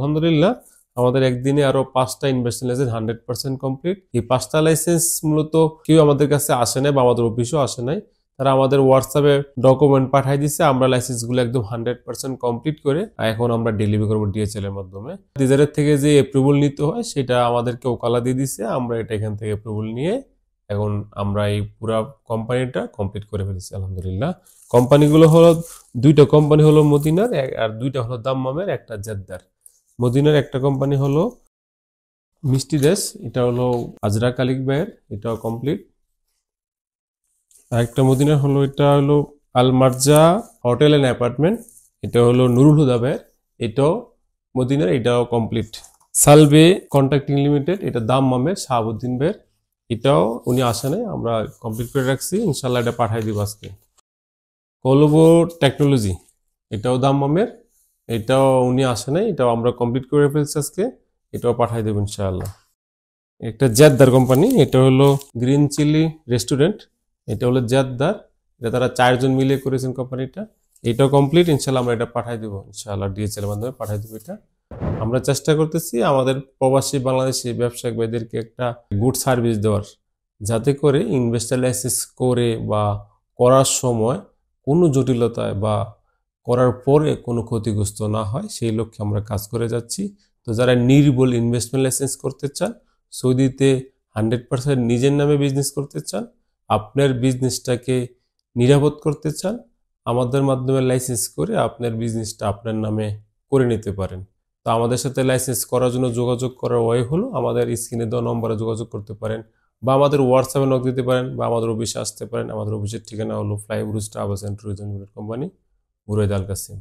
আলহামদুলিল্লাহ আমাদের একদিনে আরো 5টা ইনভেস্টমেন্ট লাইসেন্স 100% কমপ্লিট। এই 5টা লাইসেন্স মূলত কেউ আমাদের কাছে আসে নাই বা আমাদের অফিসও আসে নাই, তারা আমাদের হোয়াটসঅ্যাপে ডকুমেন্ট পাঠিয়ে দিচ্ছে। আমরা লাইসেন্সগুলো একদম 100% কমপ্লিট করে এখন আমরা ডেলিভারি করবো ডিএচএল এর মাধ্যমে। ডিজারের থেকে যে অ্যাপ্রুভাল নিতে হয় সেটা আমাদেরকে ওকালা দিয়ে দিচ্ছে, আমরা এটা এখান থেকে অ্যাপ্রুভাল নিয়ে এখন আমরা এই পুরো কোম্পানিটা কমপ্লিট করে ফেলেছি আলহামদুলিল্লাহ। কোম্পানিগুলো হলো দুইটা কোম্পানি হলো মদিনার আর দুইটা হলো দাম্মামের, একটা জেদ্দার। মদিনার একটা কোম্পানি হলো মিষ্টি দেশ, এটা হলো আজরাক আলিক ভাইয়ের, এটাও কমপ্লিট। আরেকটা মদিনার হলো এটা হলো আল মার্জা হোটেল অ্যান্ড অ্যাপার্টমেন্ট, এটা হলো নুরুল হুদা ভাইয়ের, এটাও মদিনার, এটাও কমপ্লিট। সালবে কন্ট্রাক্টিং লিমিটেড, এটা দাম্মামের শাহাবুদ্দিন ভাইয়ের, এটাও উনি আসে নাই, আমরা কমপ্লিট করে রাখছি, ইনশাল্লাহ এটা পাঠাই দিব আজকে। কলবো টেকনোলজি, এটাও দাম্মামের, এটাও উনি আসে নাই, এটাও আমরা কমপ্লিট করে ফেলছি আজকে, এটাও পাঠাই দেব ইনশাআল্লাহ। একটা জেদ্দার কোম্পানি, এটা হলো গ্রিন চিলি রেস্টুরেন্ট, এটা হলো জেদ্দার, এটা তারা 4 জন মিলে করেছেন কোম্পানিটা, এটাও কমপ্লিট, ইনশাআল্লাহ আমরা এটা পাঠাই দেবো ইনশাআল্লাহ, ডিএচএল এর মাধ্যমে পাঠাই দেবো। এটা আমরা চেষ্টা করতেছি আমাদের প্রবাসী বাংলাদেশি ব্যবসায়িক ভাইদেরকে একটা গুড সার্ভিস দেওয়ার, যাতে করে ইনভেস্টর লাইসেন্স করে বা করার সময় কোনো জটিলতায় বা করার পরে কোনো ক্ষতিগ্রস্ত না হয়, সেই লক্ষ্যে আমরা কাজ করে যাচ্ছি। তো যারা নির্ভুল ইনভেস্টমেন্ট লাইসেন্স করতে চান, সৌদিতে 100% নিজের নামে বিজনেস করতে চান, আপনার বিজনেসটাকে নিরাপদ করতে চান, আমাদের মাধ্যমে লাইসেন্স করে আপনার বিজনেসটা আপনার নামে করে নিতে পারেন। তো আমাদের সাথে লাইসেন্স করার জন্য যোগাযোগ করার ওয়ে হলো আমাদের স্ক্রিনে দেওয়া নম্বরে যোগাযোগ করতে পারেন, বা আমাদের হোয়াটসঅ্যাপে নক দিতে পারেন, বা আমাদের অফিসে আসতে পারেন। আমাদের অফিসের ঠিকানা হলো flyover travels and tourism limited company, Buraidah al Qasim.